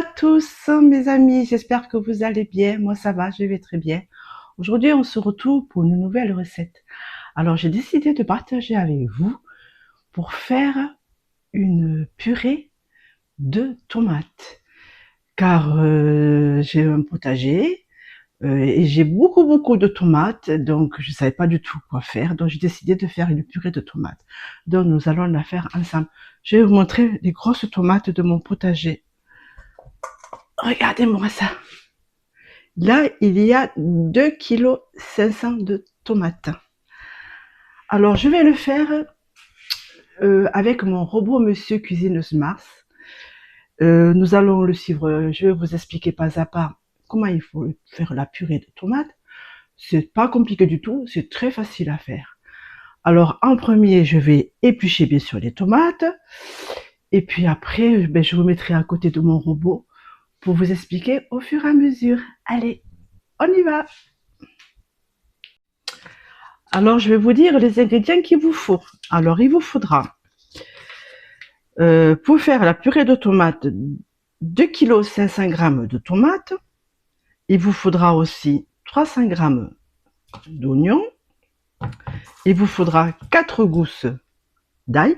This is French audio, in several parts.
à tous mes amis, j'espère que vous allez bien. Moi ça va, je vais très bien. Aujourd'hui on se retrouve pour une nouvelle recette. Alors j'ai décidé de partager avec vous pour faire une purée de tomates. Car j'ai un potager et j'ai beaucoup de tomates, donc je ne savais pas du tout quoi faire. Donc j'ai décidé de faire une purée de tomates. Donc nous allons la faire ensemble. Je vais vous montrer les grosses tomates de mon potager. Regardez-moi ça. Là, il y a 2,5 kg de tomates. Alors, je vais le faire avec mon robot Monsieur Cuisine Mars. Nous allons le suivre. Je vais vous expliquer pas à pas comment il faut faire la purée de tomates. C'est pas compliqué du tout, c'est très facile à faire. Alors, en premier, je vais éplucher bien sûr les tomates. Et puis après, je vous mettrai à côté de mon robot pour vous expliquer au fur et à mesure. Allez, on y va! Alors, je vais vous dire les ingrédients qu'il vous faut. Alors, il vous faudra, pour faire la purée de tomates, 2,5 kg de tomates. Il vous faudra aussi 300 g d'oignons. Il vous faudra 4 gousses d'ail.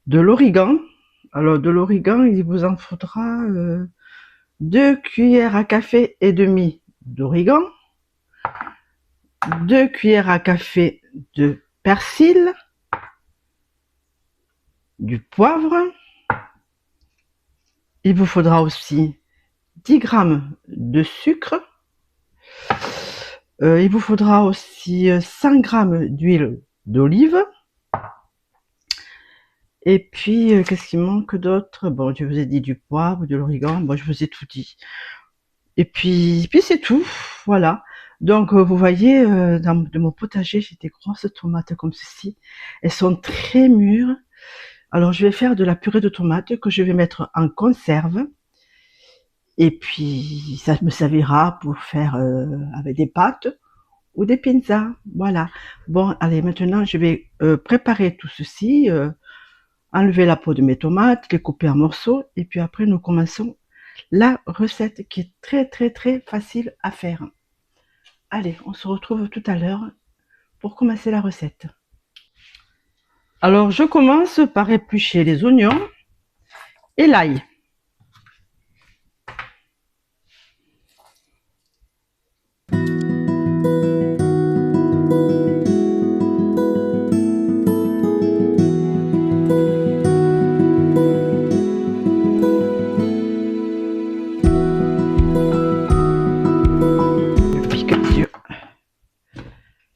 De l'origan. Alors, de l'origan, il vous en faudra 2 cuillères à café et demie d'origan. 2 cuillères à café de persil, du poivre. Il vous faudra aussi 10 g de sucre. Il vous faudra aussi 100 g d'huile d'olive. Et puis, qu'est-ce qu'il manque d'autre? Bon, je vous ai dit du poivre, de l'origan. Bon, je vous ai tout dit. Et puis c'est tout. Voilà. Donc, vous voyez, de mon potager, j'ai des grosses tomates comme ceci. Elles sont très mûres. Alors, je vais faire de la purée de tomates que je vais mettre en conserve. Et puis, ça me servira pour faire avec des pâtes ou des pizzas. Voilà. Bon, allez, maintenant, je vais préparer tout ceci, enlever la peau de mes tomates, les couper en morceaux. Et puis après, nous commençons la recette qui est très facile à faire. Allez, on se retrouve tout à l'heure pour commencer la recette. Alors, je commence par éplucher les oignons et l'ail.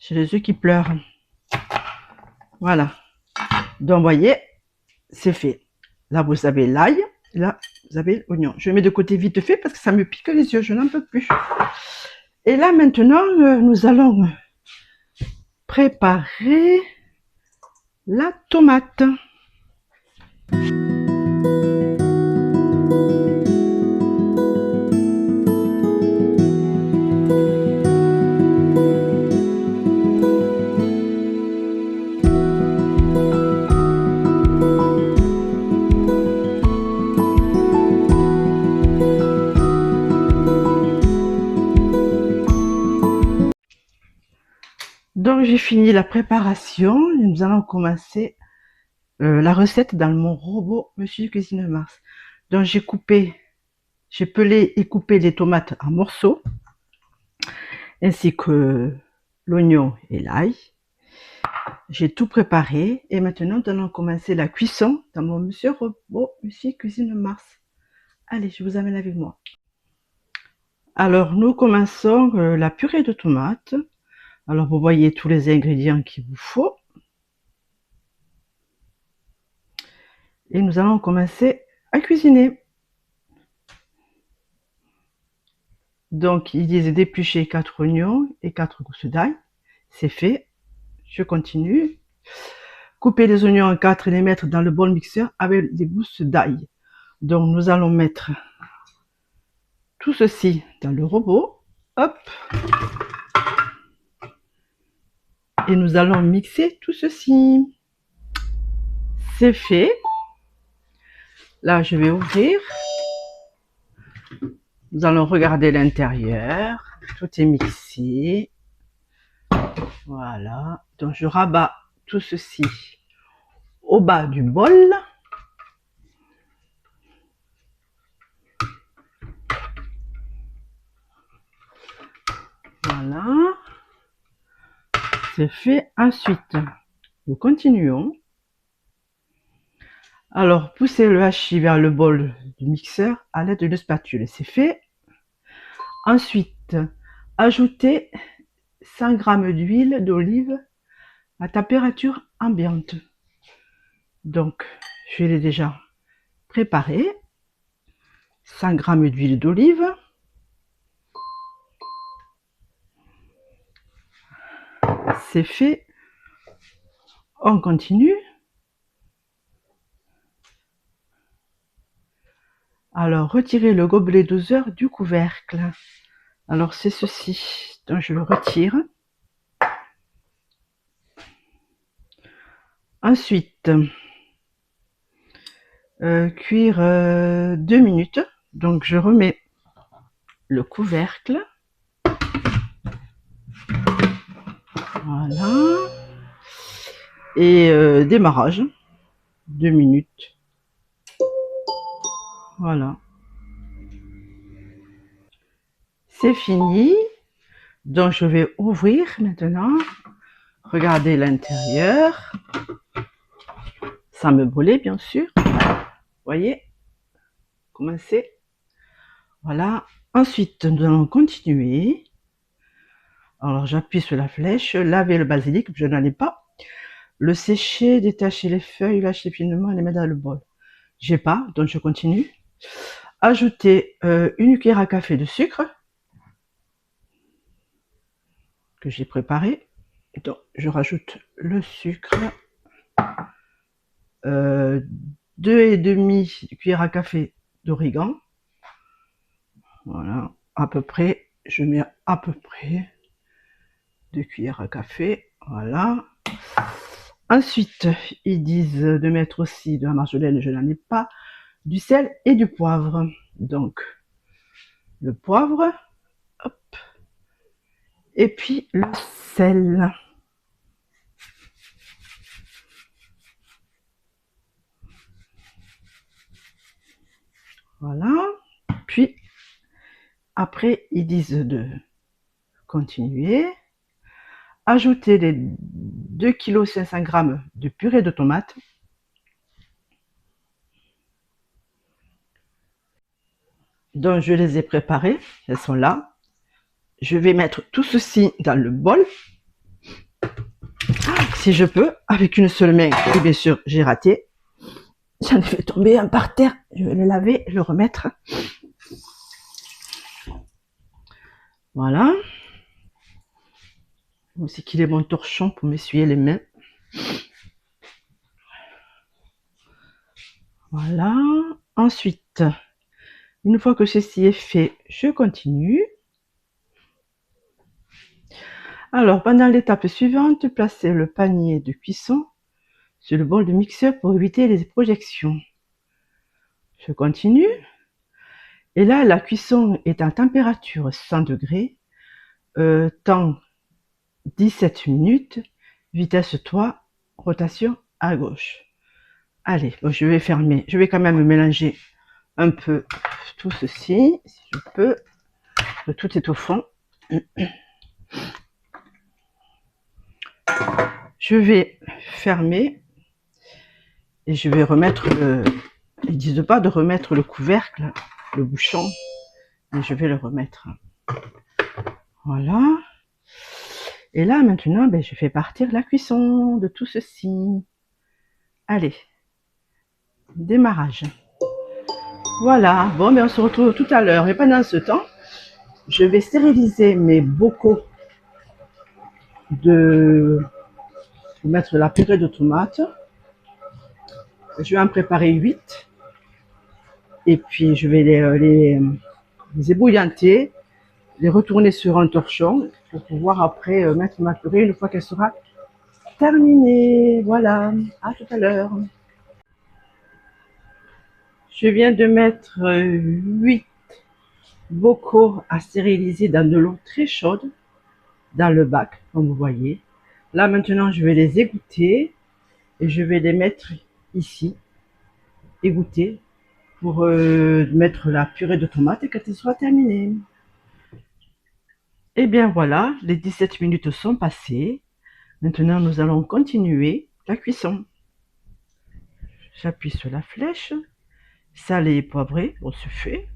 J'ai les yeux qui pleurent. Voilà. Donc, vous voyez, c'est fait. Là, vous avez l'ail. Là, vous avez l'oignon. Je mets de côté vite fait parce que ça me pique les yeux. Je n'en peux plus. Et là, maintenant, nous allons préparer la tomate. Donc j'ai fini la préparation et nous allons commencer la recette dans mon robot Monsieur Cuisine Mars. Donc j'ai pelé et coupé les tomates en morceaux, ainsi que l'oignon et l'ail. J'ai tout préparé et maintenant nous allons commencer la cuisson dans mon robot Monsieur Cuisine Mars. Allez, je vous amène avec moi. Alors nous commençons la purée de tomates. Alors vous voyez tous les ingrédients qu'il vous faut. Et nous allons commencer à cuisiner. Donc il disait d'éplucher 4 oignons et 4 gousses d'ail. C'est fait. Je continue. Couper les oignons en 4 et les mettre dans le bol mixeur avec des gousses d'ail. Donc nous allons mettre tout ceci dans le robot. Hop. Et nous allons mixer tout ceci. C'est fait. Là, je vais ouvrir. Nous allons regarder l'intérieur. Tout est mixé. Voilà. Donc, je rabats tout ceci au bas du bol. Voilà. C'est fait. Ensuite, nous continuons. Alors, poussez le hachis vers le bol du mixeur à l'aide d'une spatule. C'est fait. Ensuite, ajoutez 100 g d'huile d'olive à température ambiante. Donc, je l'ai déjà préparé. 100 g d'huile d'olive. C'est fait. On continue. Alors, retirez le gobelet doseur du couvercle. Alors, c'est ceci. Donc, je le retire. Ensuite, cuire 2 minutes. Donc, je remets le couvercle. Voilà. Et démarrage. 2 minutes. Voilà. C'est fini. Donc, je vais ouvrir maintenant. Regardez l'intérieur. Sans me brûler, bien sûr. Vous voyez comment c'est. Voilà. Ensuite, nous allons continuer. Alors, j'appuie sur la flèche. Laver le basilic, je n'en ai pas. Le sécher, détacher les feuilles, lâcher finement et les mettre dans le bol. J'ai pas, donc je continue. Ajouter une cuillère à café de sucre que j'ai préparé. Donc, je rajoute le sucre. 2,5 cuillères à café d'origan. Voilà, à peu près. Je mets à peu près 2 cuillères à café. Voilà. Ensuite, ils disent de mettre aussi de la marjolaine, je n'en ai pas, du sel et du poivre. Donc, le poivre, hop, et puis le sel. Voilà. Puis, après, ils disent de continuer. Ajouter les 2,5 kg de purée de tomates. Donc, je les ai préparées. Elles sont là. Je vais mettre tout ceci dans le bol. Si je peux, avec une seule main. Et bien sûr, j'ai raté. J'en ai fait tomber un par terre. Je vais le laver et le remettre. Voilà. Aussi qu'il est mon torchon pour m'essuyer les mains. Voilà. Ensuite, une fois que ceci est fait, je continue. Alors, pendant l'étape suivante, placez le panier de cuisson sur le bol de mixeur pour éviter les projections. Je continue. Et là, la cuisson est à température 100 degrés, temps 17 minutes, vitesse 3, rotation à gauche. Allez, bon, je vais fermer. Je vais quand même mélanger un peu tout ceci, si je peux. Tout est au fond. Je vais fermer et je vais remettre le... Ils disent pas de remettre le couvercle, le bouchon, mais je vais le remettre. Voilà. Et là, maintenant, ben, je fais partir la cuisson de tout ceci. Allez, démarrage. Voilà, bon, ben, on se retrouve tout à l'heure. Et pendant ce temps, je vais stériliser mes bocaux pour mettre la purée de tomates. Je vais en préparer 8. Et puis, je vais les ébouillanter, les retourner sur un torchon pour pouvoir après mettre ma purée une fois qu'elle sera terminée. Voilà, à tout à l'heure. Je viens de mettre 8 bocaux à stériliser dans de l'eau très chaude dans le bac, comme vous voyez. Là maintenant, je vais les égoutter et je vais les mettre ici, égoutter, pour mettre la purée de tomates et quand elle sera terminée. Et bien voilà, les 17 minutes sont passées. Maintenant, nous allons continuer la cuisson. J'appuie sur la flèche. Salé et poivré, on se fait.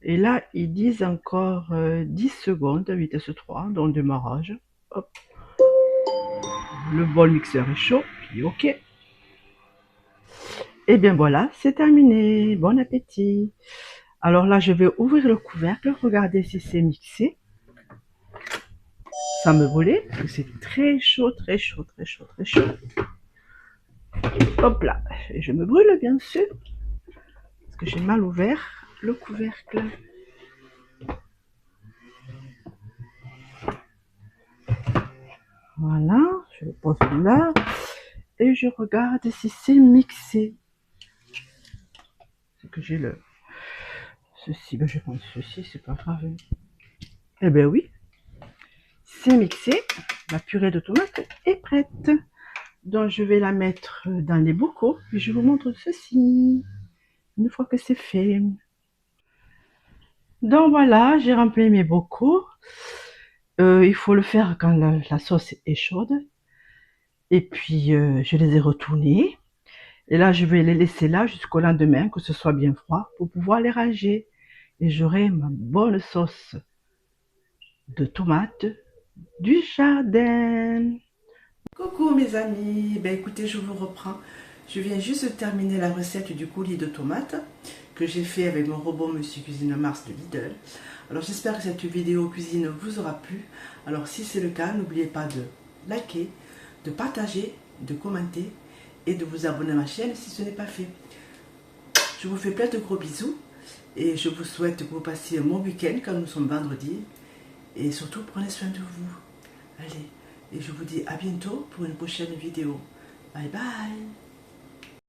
Et là, ils disent encore 10 secondes à vitesse 3, donc démarrage. Hop. Le bol mixeur est chaud, puis ok. Et bien voilà, c'est terminé. Bon appétit. Alors là, je vais ouvrir le couvercle, regarder si c'est mixé. Ça me brûlait, parce que c'est très chaud, très chaud, très chaud, très chaud. Hop là, et je me brûle bien sûr, parce que j'ai mal ouvert le couvercle. Voilà, je le pose là, et je regarde si c'est mixé. C'est que j'ai le... Ceci, ben je prends ceci, c'est pas grave. Eh ben oui, c'est mixé, la purée de tomate est prête. Donc je vais la mettre dans les bocaux, puis je vous montre ceci, une fois que c'est fait. Donc voilà, j'ai rempli mes bocaux. Il faut le faire quand la sauce est chaude. Et puis je les ai retournés. Et là, je vais les laisser là jusqu'au lendemain, que ce soit bien froid, pour pouvoir les ranger. Et j'aurai ma bonne sauce de tomates du jardin. Coucou mes amis, ben écoutez, je vous reprends. Je viens juste de terminer la recette du coulis de tomates que j'ai fait avec mon robot Monsieur Cuisine Mars de Lidl. Alors j'espère que cette vidéo cuisine vous aura plu. Alors si c'est le cas, n'oubliez pas de liker, de partager, de commenter et de vous abonner à ma chaîne si ce n'est pas fait. Je vous fais plein de gros bisous et je vous souhaite que vous passiez un bon week-end quand nous sommes vendredi. Et surtout, prenez soin de vous. Allez, et je vous dis à bientôt pour une prochaine vidéo. Bye bye.